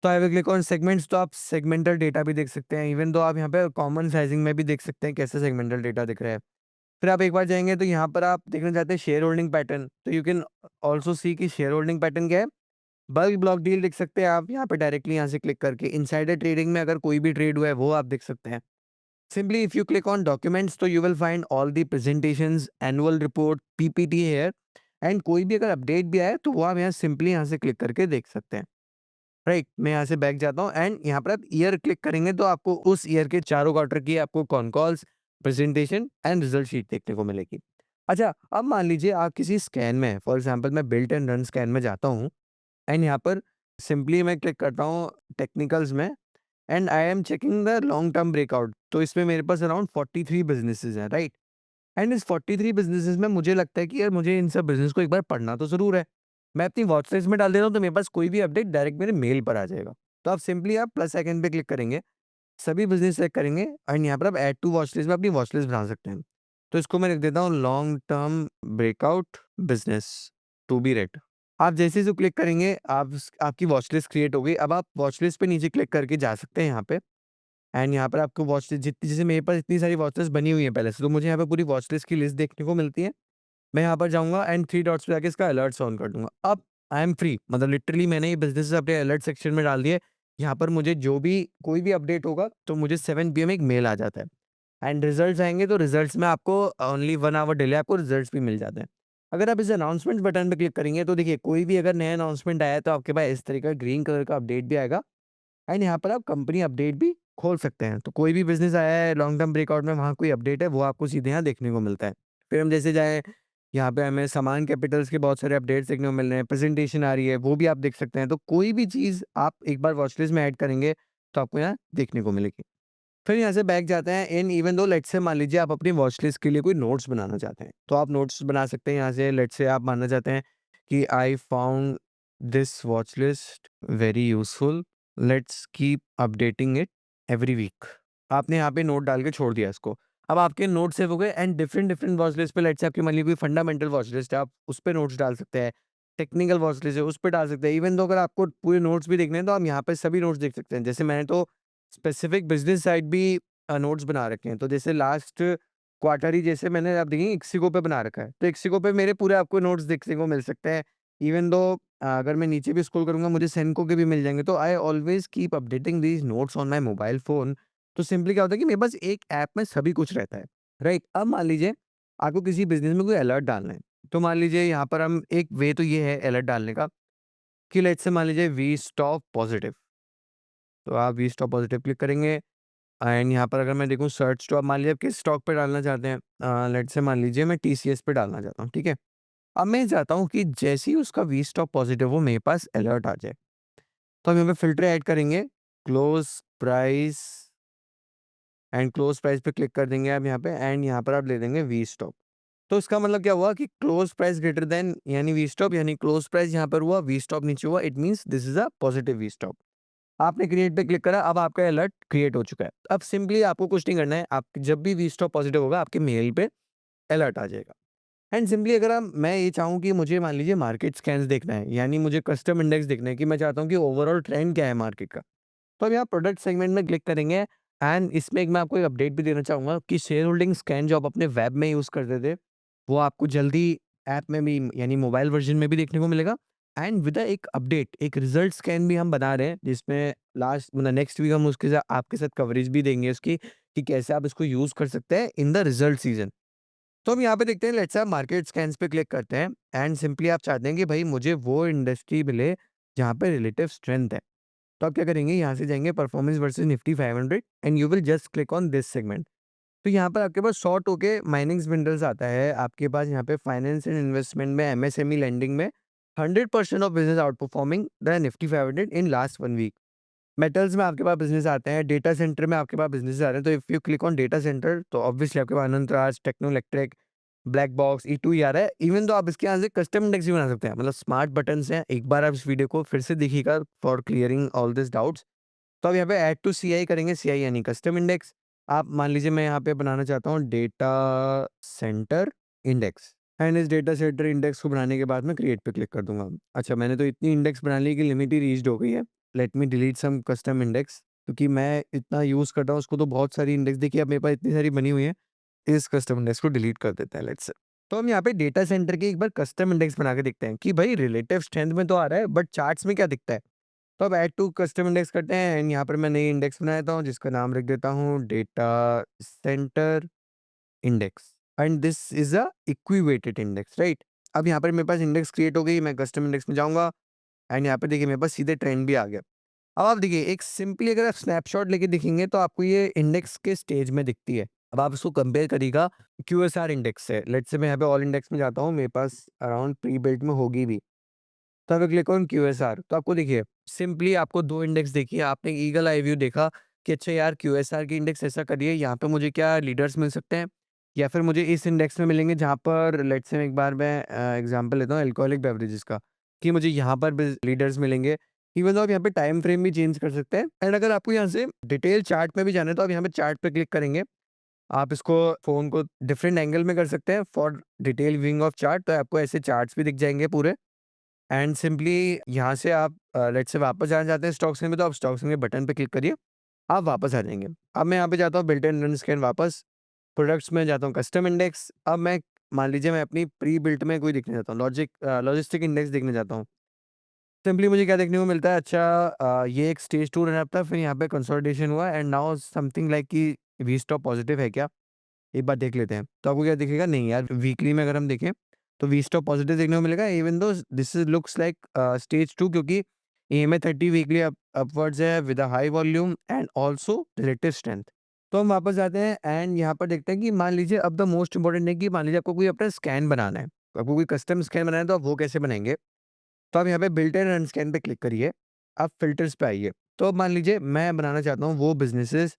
तो I will click on segments, तो आप सेगमेंटल डेटा भी देख सकते हैं। इवन दो आप यहाँ पे कॉमन साइजिंग में भी देख सकते हैं कैसे सेगमेंटल डेटा दिख रहा है। फिर आप एक बार जाएँगे तो यहाँ पर आप देखना चाहते हैं शेयर होल्डिंग पैटर्न, तो यू कैन आल्सो सी कि शेयर होल्डिंग पैटर्न क्या है। बल्क ब्लॉक डील देख सकते हैं आप यहाँ पे डायरेक्टली यहाँ से क्लिक करके। इनसाइडर ट्रेडिंग में अगर कोई भी ट्रेड हुआ है वो आप देख सकते हैं। Simply, if you click on documents, तो you will find all the presentations, annual report, PPT here, and कोई भी अगर अपडेट भी आए तो वो आप यहाँ सिंपली यहाँ से क्लिक करके देख सकते हैं। राइट, मैं यहाँ से बैक जाता हूँ एंड यहाँ पर आप ईयर क्लिक करेंगे तो आपको उस ईयर के चारों क्वार्टर की आपको con calls, presentation and result sheet देखने को मिलेगी। अच्छा, अब मान लीजिए आप किसी स्कैन में, फॉर एग्जाम्पल मैं बिल्ट एंड रन स्कैन में जाता हूँ एंड यहाँ पर सिंपली मैं क्लिक करता हूँ टेक्निकल्स में and I am checking the long term breakout. तो इसमें मेरे पास अराउंड 43 बिज़नेसेस हैं, राइट? एंड इस 43 बिज़नेसेस में मुझे लगता है कि यार मुझे इन सब बिज़नेस को एक बार पढ़ना तो ज़रूर है। मैं अपनी वॉच लिस्ट में डाल देता हूँ तो मेरे पास कोई भी अपडेट डायरेक्ट मेरे मेल पर आ जाएगा। तो आप सिंपली आप प्लस आइकन पे क्लिक करेंगे, सभी बिज़नेस सेलेक्ट करेंगे एंड यहाँ पर आप ऐड टू वॉच लिस्ट में अपनी वॉच लिस्ट बना सकते हैं। तो इसको मैं लिख देता हूँ long term breakout business to be red. आप जैसे ही क्लिक करेंगे आपकी वॉच लिस्ट क्रिएट हो गई। अब आप वॉच लिस्ट पे नीचे क्लिक करके जा सकते हैं यहाँ पे एंड यहाँ पर आपको वॉच लिस्ट जितनी, जैसे मेरे पास इतनी सारी वॉच लिस्ट बनी हुई है पहले से, तो मुझे यहाँ पे पूरी वॉच लिस्ट की लिस्ट देखने को मिलती है। मैं यहाँ पर जाऊँगा एंड 3 डॉट्स पे जाके इसका अलर्ट्स ऑन कर दूँगा। अब आई एम फ्री, मतलब लिटरली मैंने ये बिज़नेसेस अपने अलर्ट सेक्शन में डाल दिए। यहाँ पर मुझे जो भी कोई भी अपडेट होगा तो मुझे 7 पीएम एक मेल आ जाता है एंड रिजल्ट्स आएँगे तो रिजल्ट्स में आपको ओनली 1 आवर डिले आपको रिजल्ट्स भी मिल जाते हैं। अगर आप इस अनाउंसमेंट्स बटन पे क्लिक करेंगे तो देखिए कोई भी अगर नया अनाउंसमेंट आया है तो आपके पास इस तरह का ग्रीन कलर का अपडेट भी आएगा एंड यहाँ पर आप कंपनी अपडेट भी खोल सकते हैं। तो कोई भी बिज़नेस आया है लॉन्ग टर्म ब्रेकआउट में, वहाँ कोई अपडेट है वो आपको सीधे यहाँ देखने को मिलता है। फिर हम जैसे जाएँ, यहाँ पे हमें समान कैपिटल्स के बहुत सारे अपडेट्स देखने को मिल रहे हैं, प्रेज़ेंटेशन आ रही है वो भी आप देख सकते हैं। तो कोई भी चीज़ आप एक बार वॉच लिस्ट में ऐड करेंगे तो आपको यहाँ देखने को मिलेगी। फिर यहाँ से बैक जाते हैं in even though let's say मान लीजिए आप अपनी वॉच लिस्ट के लिए कोई नोट्स बनाना चाहते हैं, तो आप नोट्स बना सकते हैं यहाँ से। लेट्स से आप मानना चाहते हैं कि I found this watch list very useful, let's keep updating it every week. आपने यहाँ पे नोट डाल के छोड़ दिया इसको। अब आपके नोट सेव हो गए एंड डिफरेंट वॉच लिस्ट पे लेट्स से आपकी मान लीजिए कोई फंडामेंटल वॉच लिस्ट है, आप उस पे नोट्स डाल सकते हैं। टेक्निकल वॉच लिस्ट है उस पे डाल सकते हैं। इवन दो अगर आपको पूरे नोट्स भी देखने हैं तो आप यहाँ पे सभी नोट्स देख सकते हैं। जैसे मैंने तो स्पेसिफिक बिज़नेस साइट भी नोट्स बना रखे हैं। तो जैसे लास्ट क्वार्टर ही जैसे मैंने आप देखिए इक्सिको पे बना रखा है। तो इक्सिको पे मेरे पूरे आपको नोट्स देखने को मिल सकते हैं। इवन दो अगर मैं नीचे भी स्क्रॉल करूँगा मुझे सेंको के भी मिल जाएँगे। तो I always keep updating these notes on my mobile phone. तो सिंपली क्या होता है कि मेरे पास एक ऐप में सभी कुछ रहता है, राइट? अब मान लीजिए आपको किसी बिज़नेस में कोई अलर्ट डालना है, तो मान लीजिए यहाँ पर हम एक वे तो ये है अलर्ट डालने का कि लेट्स से मान लीजिए वी स्टॉक पॉज़िटिव, तो आप वी स्टॉक पॉज़िटिव क्लिक करेंगे एंड यहाँ पर अगर मैं देखूँ सर्च तो आप मान लीजिए आप किस स्टॉक पे डालना चाहते हैं। लेट्स से मान लीजिए मैं टीसीएस पे डालना चाहता हूँ, ठीक है? अब मैं चाहता हूँ कि जैसे ही उसका वी स्टॉक पॉज़िटिव हो मेरे पास अलर्ट आ जाए। तो हम यहाँ पे फ़िल्टर ऐड करेंगे, close price and close price पे क्लिक कर देंगे आप यहाँ पे एंड यहाँ पर आप ले देंगे वी स्टॉप। तो इसका मतलब क्या हुआ कि क्लोज़ प्राइस ग्रेटर देन यानी वी स्टॉप यानी क्लोज़ प्राइस यहाँ पर हुआ, वी स्टॉप नीचे हुआ, it means this is a positive V stop. आपने क्रिएट पे क्लिक करा, अब आपका अलर्ट क्रिएट हो चुका है। अब सिंपली आपको कुछ नहीं करना है, आप जब भी वी स्टॉप पॉज़िटिव होगा आपके मेल पे अलर्ट आ जाएगा। एंड सिंपली अगर हम मैं ये चाहूँ कि मुझे मान लीजिए मार्केट स्कैन्स देखना है, यानी मुझे कस्टम इंडेक्स देखना है कि मैं चाहता हूँ कि ओवरऑल ट्रेंड क्या है मार्केट का। तो अब यहाँ प्रोडक्ट सेगमेंट में क्लिक करेंगे एंड इसमें एक मैं आपको एक अपडेट भी देना चाहूँगा कि शेयर होल्डिंग स्कैन जो आप अपने वेब में यूज़ करते थे, वो आपको जल्दी ऐप में भी यानी मोबाइल वर्ज़न में भी देखने को मिलेगा एंड विद एक अपडेट, एक रिज़ल्ट स्कैन भी हम बना रहे हैं, जिसमें लास्ट मतलब नेक्स्ट वीक हम उसके साथ आपके साथ कवरेज भी देंगे उसकी कि कैसे आप इसको यूज़ कर सकते हैं इन द रिज़ल्ट सीज़न। तो हम यहाँ पे देखते हैं लेट्स से आप मार्केट स्कैन्स पे क्लिक करते हैं एंड सिंपली आप चाहते हैं कि भाई मुझे वो इंडस्ट्री मिले जहाँ पे रिलेटिव स्ट्रेंथ है। तो आप क्या करेंगे यहाँ से जाएँगे performance versus Nifty 500 and you will just click on this segment. तो यहाँ पर आपके पास शॉर्ट होके माइनिंग्स मिनरल्स आता है, आपके पास यहाँ पे फाइनेंस एंड इन्वेस्टमेंट में एमएसएमई लेंडिंग में 100% of business outperforming the Nifty 500 in last 1 week. Metals में आपके पास बिज़नेस आते हैं, डेटा सेंटर में आपके पास बिज़नेस आ रहे हैं, तो if you click on data centre तो ऑब्वियसली आपके पास Anantraj, Techno Electric, Black Box, ई2 ही आ रहा है। इवन तो आप इसके यहाँ से कस्टम इंडेक्स भी बना सकते हैं, मतलब स्मार्ट बटन्स हैं। एक बार आप इस वीडियो को फिर से देखिएगा for clearing all this doubts. तो अब यहाँ पे ऐड टू सीआई करेंगे, सीआई यानी कस्टम इंडेक्स। आप मान लीजिए मैं यहाँ पे बनाना चाहता हूँ डेटा सेंटर इंडेक्स एंड इस डेटा सेंटर इंडेक्स को बनाने के बाद मैं क्रिएट पे क्लिक कर दूंगा। अच्छा, मैंने तो इतनी इंडेक्स बना ली कि लिमिट ही रीच्ड हो गई है। Let me delete some custom index, क्योंकि मैं इतना यूज़ करता हूँ उसको, तो बहुत सारी इंडेक्स देखिए अब मेरे पास इतनी सारी बनी हुई है। इस कस्टम इंडेक्स को डिलीट कर देते हैं लेट्स से। तो हम यहाँ पे डेटा सेंटर के एक बार कस्टम इंडेक्स बना के देखते हैं कि भाई रिलेटिव स्ट्रेंथ में तो आ रहा है बट चार्ट्स में क्या दिखता है। तो अब ऐड टू कस्टम इंडेक्स करते हैं एंड यहाँ पर मैं नई इंडेक्स बना देता हूँ जिसका नाम रख देता हूँ data centre index and this is a equiweighted index, right? अब यहाँ पर मेरे पास इंडेक्स क्रिएट हो गई, मैं कस्टम इंडेक्स में जाऊँगा एंड यहाँ पे देखिए मेरे पास सीधे ट्रेंड भी आ गया। अब आप देखिए एक सिंपली अगर आप स्नैपशॉट लेके देखेंगे तो आपको ये इंडेक्स के स्टेज में दिखती है। अब आप इसको कंपेयर करिएगा क्यूएसआर इंडेक्स से। लेट्स से मैं यहाँ पे ऑल इंडेक्स में जाता हूँ, मेरे पास अराउंड प्री बिल्ट में होगी भी। तो अगर क्लिक ऑन क्यूएसआर तो आपको देखिए सिंपली आपको 2 इंडेक्स देखिए, आपने ईगल आई व्यू देखा कि अच्छा यार क्यूएसआर की इंडेक्स ऐसा करिए, यहाँ पे मुझे क्या लीडर्स मिल सकते हैं या फिर मुझे इस इंडेक्स में मिलेंगे जहाँ पर लेट्स से एक बार मैं एग्जांपल लेता हूँ अल्कोहलिक बेवरेजेस का कि मुझे यहाँ पर लीडर्स मिलेंगे। इवन तो आप यहाँ पे टाइम फ्रेम भी चेंज कर सकते हैं एंड अगर आपको यहाँ से डिटेल चार्ट में भी जाना है तो आप यहाँ पे चार्ट पे क्लिक करेंगे। आप इसको फ़ोन को डिफरेंट एंगल में कर सकते हैं for detail viewing of chart, तो आपको ऐसे चार्ट्स भी दिख जाएंगे पूरे एंड सिंपली यहाँ से आप लेट्स से वापस जाना चाहते हैं स्टॉक्स में, तो आप स्टॉक्स में बटन पे क्लिक करिए, आप वापस आ जाएँगे। अब मैं यहाँ पे जाता हूँ बिल्ट इन रन स्कैन वापस, प्रोडक्ट्स में जाता हूँ कस्टम इंडेक्स। अब मैं मान लीजिए मैं अपनी प्री बिल्ट में कोई देखने जाता हूँ, लॉजिस्टिक इंडेक्स देखने जाता हूँ। सिंपली मुझे क्या देखने को मिलता है, अच्छा ये एक स्टेज 2 रन अप था, फिर यहाँ पे कंसोलिडेशन हुआ एंड नाउ समथिंग लाइक कि वी स्टॉप पॉजिटिव है क्या? एक बार देख लेते हैं। तो आपको क्या दिखेगा? नहीं यार, वीकली में अगर हम देखें तो वी स्टॉप पॉजिटिव देखने को मिलेगा even though this is looks like stage 2, क्योंकि ईएमए 30 वीकली अपवर्ड्स है with a high volume and also relative strength. तो हम वापस जाते हैं एंड यहाँ पर देखते हैं कि मान लीजिए अब द मोस्ट इम्पोर्टेंट है कि मान लीजिए आपको कोई अपना स्कैन बनाना है, तो आपको कोई कस्टम स्कैन बनाना है तो आप वो कैसे बनाएँगे? तो आप यहाँ पे बिल्ट इन रन स्कैन पे क्लिक करिए, आप फ़िल्टर्स पे आइए। तो अब मान लीजिए मैं बनाना चाहता हूँ वो बिज़नेसेस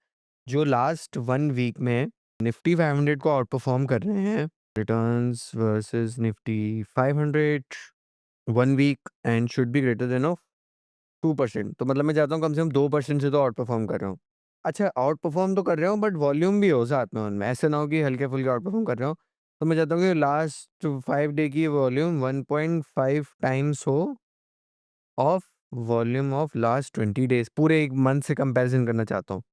जो लास्ट 1 वीक में निफ्टी 500 को आउट परफ़ॉर्म कर रहे हैं। Returns versus Nifty 500 1 week and should be greater than of 2%। तो मतलब मैं चाहता हूँ कम से कम 2% से तो आउट परफ़ॉर्म कर रहा हूँ। अच्छा, आउट परफ़ॉर्म तो कर रहा हूँ बट वॉल्यूम भी हो साथ में उनमें, ऐसा ना हो कि हल्के-फुल्के आउट परफ़ॉर्म कर रहा हूँ। तो मैं चाहता हूँ कि लास्ट 5 डे की वॉल्यूम 1.5 टाइम्स हो of volume of last 20 days, पूरे 1 मंथ से कंपैरिज़न करना चाहता हूँ।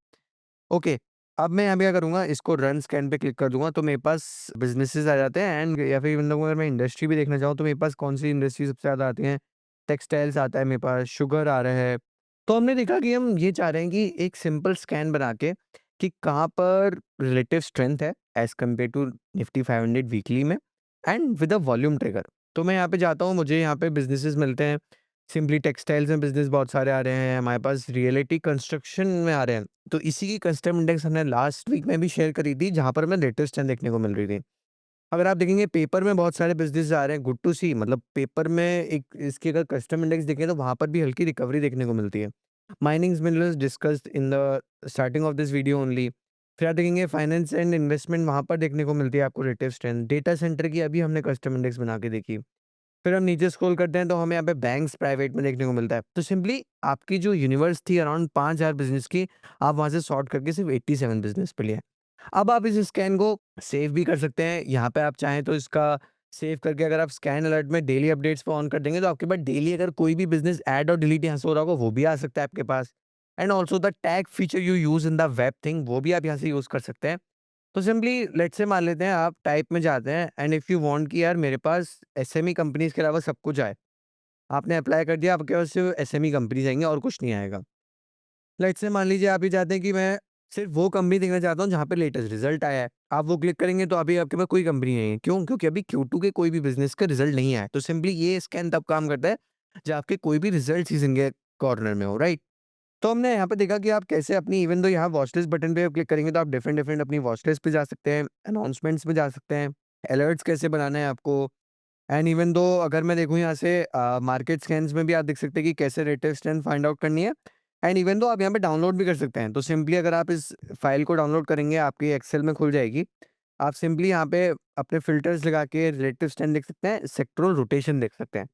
ओके, अब मैं यहाँ पे क्या करूँगा, इसको रन स्कैन पे क्लिक कर दूँगा तो मेरे पास बिज़नेसेस आ जाते हैं एंड या फिर इवन अगर मैं इंडस्ट्री भी देखना चाहूँ तो मेरे पास कौन-सी इंडस्ट्री सबसे ज़्यादा आती हैं। टेक्सटाइल्स आता है मेरे पास, शुगर आ रहा है। तो हमने देखा कि हम ये चाह रहे हैं कि एक सिंपल स्कैन बना के कि कहाँ पर रिलेटिव स्ट्रेंथ है as compared to Nifty 500 weekly में and with a volume trigger. तो मैं यहाँ पे जाता हूँ, मुझे यहाँ पे बिज़नेसेस मिलते हैं। सिंपली टेक्सटाइल्स में बिज़नेस बहुत सारे आ रहे हैं, हमारे पास रियलिटी कंस्ट्रक्शन में आ रहे हैं। तो इसी की कस्टम इंडेक्स हमने लास्ट वीक में भी शेयर करी थी, जहाँ पर हमें लेटेस्ट ट्रेंड देखने को मिल रही थी। अगर आप देखेंगे पेपर में बहुत सारे बिज़नेस आ रहे हैं, गुड टू सी, मतलब पेपर में एक इसकी अगर कस्टम इंडेक्स देखें तो वहाँ पर भी हल्की रिकवरी देखने को मिलती है। Minings minerals discussed in the starting of this video only. फिर आप देखेंगे फाइनेंस एंड इन्वेस्टमेंट, वहाँ पर देखने को मिलती है आपको rate of strength. Data centre की अभी हमने कस्टम इंडेक्स बना के देखी। फिर हम नीचे स्क्रॉल करते हैं तो हमें यहाँ पे बैंक्स प्राइवेट में देखने को मिलता है। तो सिंपली आपकी जो यूनिवर्स थी अराउंड 5000 बिजनेस की, आप वहाँ से सॉर्ट करके सिर्फ 87 बिजनेस पे लिए। अब आप इस स्कैन को सेव भी कर सकते हैं। यहाँ पे आप चाहें तो इसका सेव करके अगर आप स्कैन अलर्ट में डेली अपडेट्स पे ऑन कर देंगे तो आपके पास डेली अगर कोई भी बिजनेस ऐड और डिलीट यहाँ से हो रहा होगा वो भी आ सकता है आपके पास। And also the tag feature you use in the web thing, वो भी आप यहाँ से यूज कर सकते हैं। तो सिंपली लेट्स से मान लेते हैं आप टाइप में जाते हैं एंड इफ यू वांट कि यार मेरे पास एसएमई कंपनीज के अलावा सब कुछ आए। आपने अप्लाई कर दिया, आपके पास सिर्फ एसएमई कंपनीज आएंगे और कुछ नहीं आएगा। लेट्स से मान लीजिए आप ये चाहते हैं कि मैं सिर्फ वो कंपनी देखना चाहता हूँ जहाँ पे लेटेस्ट रिजल्ट आया है। आप वो क्लिक करेंगे तो अभी आपके पास कोई कंपनी नहीं है। क्यों? क्योंकि अभी Q2 के कोई भी बिजनेस का रिजल्ट नहीं आया है। तो सिंपली ये स्कैन तब काम करता है जब आपके कोई भी रिजल्ट सीजन के कॉर्नर में हो, राइट? तो हमने यहाँ पे देखा कि आप कैसे अपनी इवन दो यहाँ वॉच लिस्ट बटन पे क्लिक करेंगे तो आप डिफरेंट डिफरेंट अपनी वॉच लिस्ट पे जा सकते हैं, अनाउंसमेंट्स में जा सकते हैं, अलर्ट्स कैसे बनाना है आपको। एंड इवन दो अगर मैं देखूँ यहाँ से मार्केट स्कैन्स में भी आप देख सकते हैं कि कैसे rate of strength find out करनी है। एंड इवन दो आप यहाँ पे डाउनलोड भी कर सकते हैं। तो सिंपली अगर आप इस फाइल को डाउनलोड करेंगे आपकी एक्सेल में खुल जाएगी। आप सिंपली यहाँ पे अपने फिल्टर्स लगा के रिलेटिव स्ट्रेंथ देख सकते हैं, सेक्टरल रोटेशन देख सकते हैं।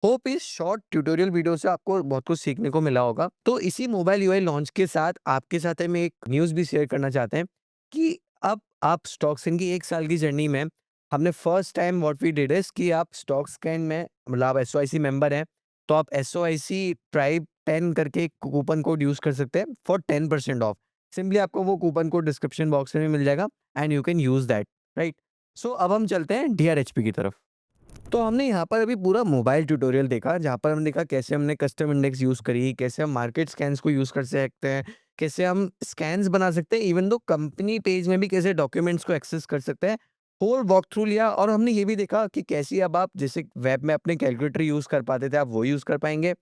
होप इस शॉर्ट ट्यूटोरियल वीडियो से आपको बहुत कुछ सीखने को मिला होगा। तो इसी मोबाइल यूआई लॉन्च के साथ आपके साथ हम एक न्यूज़ भी शेयर करना चाहते हैं कि अब आप स्टॉक्स की 1 साल की जर्नी में हमने first time what we did is कि आप स्टॉक स्कैन में मतलब आप एसओआईसी मेंबर हैं, तो आप एसओआईसी ट्राइब 10 करके एक कूपन कोड यूज़ कर सकते हैं फॉर 10% ऑफ। सिंपली आपको वो कूपन कोड डिस्क्रिप्शन बॉक्स में भी मिल जाएगा and you can use that, right? So अब हम चलते हैं डीआरएचपी की तरफ। तो हमने यहाँ पर अभी पूरा मोबाइल ट्यूटोरियल देखा, जहाँ पर हमने देखा कैसे हमने कस्टम इंडेक्स यूज़ करी, कैसे हम मार्केट स्कैन्स को यूज़ कर सकते हैं, कैसे हम स्कैन्स बना सकते हैं, इवन दो कंपनी पेज में भी कैसे डॉक्यूमेंट्स को एक्सेस कर सकते हैं। होल वॉक थ्रू लिया और हमने ये भी देखा कि कैसे अब आप जैसे वेब में अपने कैलकुलेटर यूज़ कर पाते थे, आप वो यूज़ कर पाएँगे।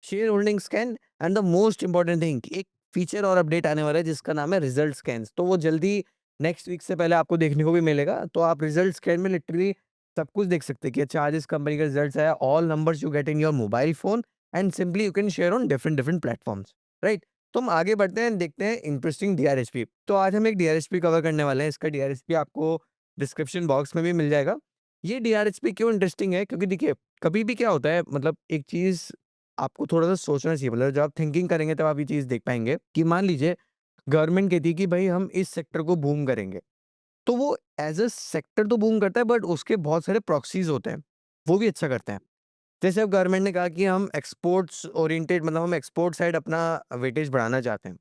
Share holding scan and the most important thing, एक फीचर और अपडेट आने वाला है जिसका नाम है रिजल्ट स्कैन्स। तो वो जल्दी नेक्स्ट वीक से पहले आपको देखने को भी मिलेगा। तो आप रिजल्ट स्कैन में लिटरली सब कुछ देख सकते हैं कि अच्छा आज इस कंपनी का रिजल्ट्स आया, all numbers you get in your mobile phone and simply you can share on different different platforms, right? तो हम आगे बढ़ते हैं, देखते हैं इंटरेस्टिंग डीआरएचपी। तो आज हम एक डीआरएचपी कवर करने वाले हैं। इसका डीआरएचपी आपको डिस्क्रिप्शन बॉक्स में भी मिल जाएगा। ये डीआरएचपी क्यों इंटरेस्टिंग है? क्योंकि देखिए कभी भी क्या होता है, मतलब एक चीज़ आपको थोड़ा सा सोचना चाहिए। मतलब जब आप थिंकिंग करेंगे तब आप ये चीज़ देख पाएंगे कि मान लीजिए गवर्नमेंट कहती है कि भाई हम इस सेक्टर को बूम करेंगे, तो वो एज़ अ सेक्टर तो बूम करता है बट उसके बहुत सारे प्रॉक्सीज़ होते हैं, वो भी अच्छा करते हैं। जैसे अब गवर्नमेंट ने कहा कि हम एक्सपोर्ट्स ओरिएंटेड, मतलब हम एक्सपोर्ट साइड अपना वेटेज बढ़ाना चाहते हैं।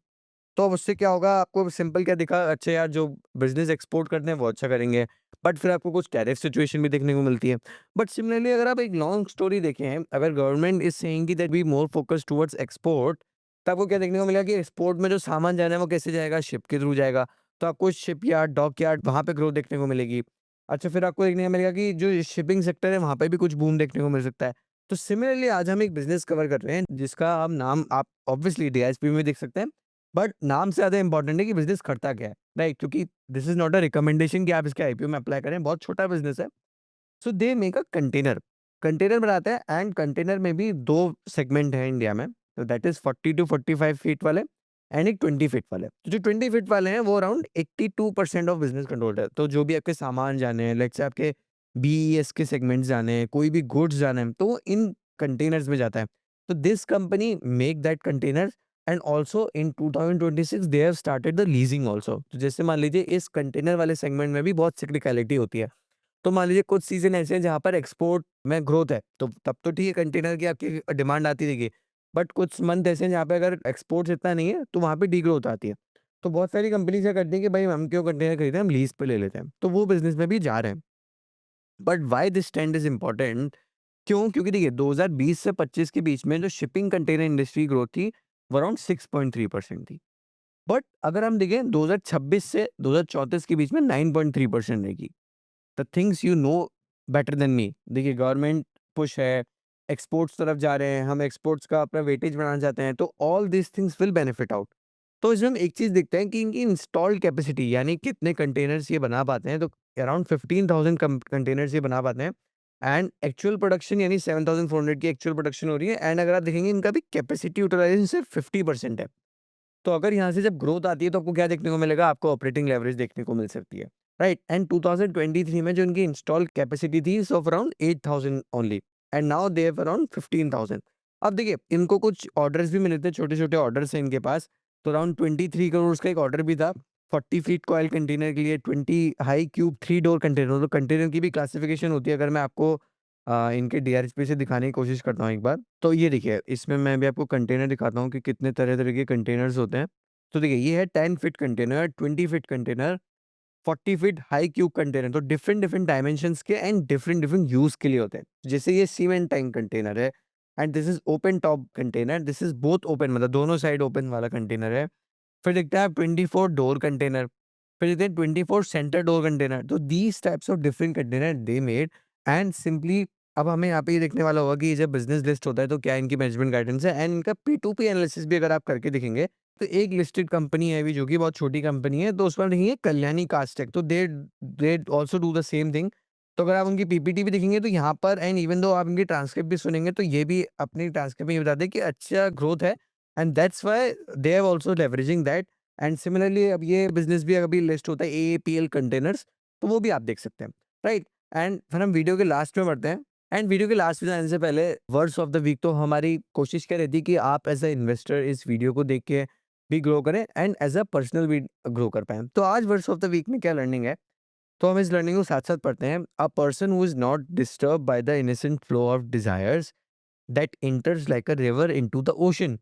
तो अब उससे क्या होगा, आपको सिंपल क्या दिखा, अच्छा यार जो बिज़नेस एक्सपोर्ट करते हैं वो अच्छा करेंगे। बट फिर आपको कुछ टैरिफ सिचुएशन भी देखने को मिलती है। बट सिमिलरली अगर आप एक लॉन्ग स्टोरी देखें, अगर गवर्नमेंट इज़ सेइंग कि that we more focus towards export, तो आपको क्या देखने को मिलेगा कि एक्सपोर्ट में जो सामान जाना है वो कैसे जाएगा? शिप के थ्रू जाएगा। तो आपको शिप यार्ड, डॉक यार्ड वहाँ पे ग्रोथ देखने को मिलेगी। अच्छा फिर आपको देखने को मिलेगा कि जो शिपिंग सेक्टर है वहाँ पे भी कुछ बूम देखने को मिल सकता है। तो सिमिलरली आज हम एक बिज़नेस कवर कर रहे हैं जिसका हम नाम आप ऑब्वियसली डीआईएसपी में देख सकते हैं। बट नाम से ज़्यादा इंपॉर्टेंट है कि बिज़नेस करता क्या है, राइट? क्योंकि this is not a recommendation कि आप इसके आईपीओ में अप्लाई करें, बहुत छोटा बिज़नेस है। So they make a container, container बनाते हैं एंड कंटेनर में भी 2 सेगमेंट हैं इंडिया में। तो दैट इज़ 40 टू 45 फीट वाले एंड एक 20 फीट वाले। तो जो 20 फीट वाले हैं वो अराउंड 82% ऑफ बिज़नेस कंट्रोल्ड है। तो जो भी आपके सामान जाने हैं, लेट्स से आपके बीईएस के सेगमेंट्स जाने हैं, कोई भी गुड्स जाना है, तो वो इन कंटेनर्स में जाता है। तो this company make that containers and also in 2026 they have started the leasing also. तो जैसे मान लीजिए इस कंटेनर वाले सेगमेंट में भी बहुत सिक्लिकलिटी होती है। तो मान लीजिए कुछ सीज़न ऐसे हैं जहाँ पर एक्सपोर्ट में ग्रोथ है, तो तब तो ठीक है कंटेनर की आपकी डिमांड आती रहेगी। बट कुछ मंथ ऐसे हैं जहाँ पे अगर एक्सपोर्ट्स इतना नहीं है, तो वहाँ पे डिग्रोथ आती है। तो बहुत सारी कंपनीज़ क्या करती हैं कि भाई हम क्यों कंटेनर खरीदें, हम लीज़ पे ले लेते हैं। तो वो बिज़नेस में भी जा रहे हैं। But why this trend is important क्यों? क्योंकि देखिए 2020 से 25 के बीच में जो शिपिंग कंटेनर इंडस्ट्री ग्रोथ थी, वो अराउंड 6.3% थी। बट अगर हम देखें 2026 से 2034 के बीच में 9.3% रहेगी। The things you know better than me. देखिए गवर्नमेंट पुश है, एक्सपोर्ट्स तरफ जा रहे हैं, हम एक्सपोर्ट्स का अपना वेटेज बढ़ाना चाहते हैं, तो all these things will benefit out. तो इसमें हम एक चीज़ देखते हैं कि इनकी इंस्टॉल्ड कैपेसिटी यानी कितने कंटेनर्स ये बना पाते हैं, तो अराउंड 15,000 कंटेनर्स ये बना पाते हैं एंड एक्चुअल प्रोडक्शन यानी 7,400 की एक्चुअल प्रोडक्शन हो रही है एंड अगर आप देखेंगे इनका भी कैपेसिटी यूटिलाइजेशन सिर्फ 50% है। तो अगर यहाँ से जब ग्रोथ आती है तो आपको क्या देखने को मिलेगा? आपको ऑपरेटिंग लेवरेज देखने को मिल सकती है, राइट? एंड 2023 में जो इनकी इंस्टॉल कैपेसिटी थी is of around 8,000 only and now they have around 15,000। अब देखिए इनको कुछ ऑर्डर्स भी मिले थे, छोटे-छोटे ऑर्डर्स हैं इनके पास। तो अराउंड 23 करोड़ का एक ऑर्डर भी था, 40 फीट कॉइल कंटेनर के लिए, 20 हाई क्यूब 3 डोर कंटेनर। तो कंटेनर की भी क्लासिफिकेशन होती है। अगर मैं आपको इनके डीआरएसपी से दिखाने की कोशिश करता हूँ एक बार, तो ये देखिए इसमें मैं भी आपको कंटेनर दिखाता हूँ कि कितने तरह-तरह के कंटेनर्स होते हैं। तो देखिए ये है 10 feet container, 20 feet container, 40 feet high cube container. तो डिफरेंट डिफरेंट डायमेंशंस के एंड डिफरेंट डिफरेंट यूज के लिए होते हैं। जैसे ये सीमेंट टैंक कंटेनर है and this is open top container, this is both open, मतलब दोनों साइड ओपन वाला कंटेनर है। फिर देखते हैं आप 24 डोर कंटेनर, फिर देखते हैं 24 सेंटर डोर कंटेनर। तो these types of different container they made and simply अब हमें यहाँ पे ये देखने वाला होगा कि ये जब बिजनेस लिस्ट होता है तो क्या इनकी मैनेजमेंट गाइडेंस है एंड इनका P2P एनालिसिस भी अगर आप करके देखेंगे तो एक लिस्टेड कंपनी है अभी जो कि बहुत छोटी कंपनी है, तो उस पर देखेंगे कल्याणी कास्टेक, तो they they also do the same thing. तो अगर आप उनकी पीपीटी भी देखेंगे तो यहाँ पर एंड इवन दो आप इनकी ट्रांसक्रिप्ट भी सुनेंगे तो ये भी अपनी ट्रांसक्रिप्ट में ये बताते हैं कि अच्छा ग्रोथ है and that's why they have also leveraging that. And similarly अब ये बिजनेस भी अभी लिस्ट होता है एएपीएल कंटेनर्स, तो वो भी आप देख सकते हैं, राइट? एंड फिर हम वीडियो के लास्ट में बढ़ते हैं एंड वीडियो के लास्ट में जाने से पहले वर्ड्स ऑफ द वीक, तो हमारी कोशिश क्या रहती है कि आप एज अ इन्वेस्टर इस वीडियो को देख के भी ग्रो करें एंड एज अ पर्सनल भी ग्रो कर पाएँ। तो आज वर्ड्स ऑफ द वीक में क्या लर्निंग है, तो हम इस लर्निंग को साथ-साथ पढ़ते हैं। A person who is not disturbed by the innocent flow of desires that enters like a river into the ocean,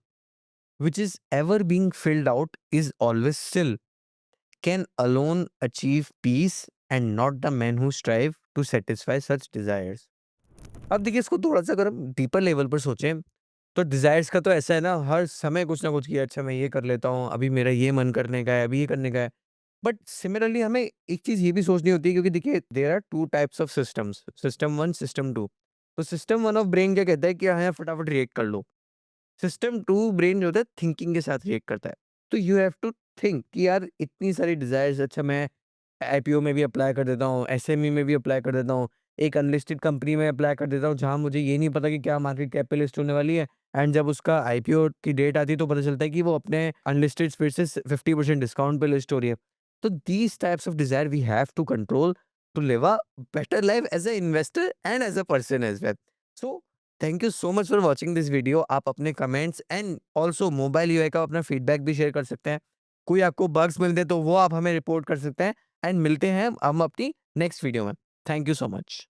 which is ever being filled out is always still, can alone achieve peace and not the man who strive to satisfy such desires. अब देखिए इसको थोड़ा-सा अगर हम डीपर लेवल पर सोचें, तो डिज़ायर्स का तो ऐसा है ना, हर समय कुछ ना कुछ कि अच्छा मैं ये कर लेता हूँ, अभी मेरा ये मन करने का है, अभी ये करने का है। बट सिमिलरली हमें एक चीज़ ये भी सोचनी होती है क्योंकि देखिए there are 2 types of systems, system 1, system 2। तो सिस्टम 1 ऑफ ब्रेन क्या कहता है कि हाँ, यार फटाफट रिएक्ट कर लो। सिस्टम 2 ब्रेन जो होता है थिंकिंग के साथ रिएक्ट करता है। तो यू हैव टू थिंक कि यार इतनी सारी डिज़ायर्स, अच्छा मैं आईपीओ में भी अप्लाई कर देता हूँ, एसएमई में भी अप्लाई कर देता हूँ, एक अनलिस्टेड कंपनी में अप्लाई कर देता हूँ जहाँ मुझे ये नहीं पता कि क्या मार्केट कैप पे लिस्ट होने वाली है एंड जब उसका आईपीओ की डेट आती है तो पता चलता है कि वो अपने अनलिस्टेड स्पीड से 50% डिस्काउंट पे लिस्ट हो रही है। तो these types of desire we have to control to live a better life as a investor and as a person as well. So thank you so much for watching this video. आप अपने comments and also mobile UI का अपना फीडबैक भी शेयर कर सकते हैं। कोई आपको बग्स मिलते हैं तो वो आप हमें रिपोर्ट कर सकते हैं एंड मिलते हैं हम अपनी नेक्स्ट वीडियो में। Thank you so much.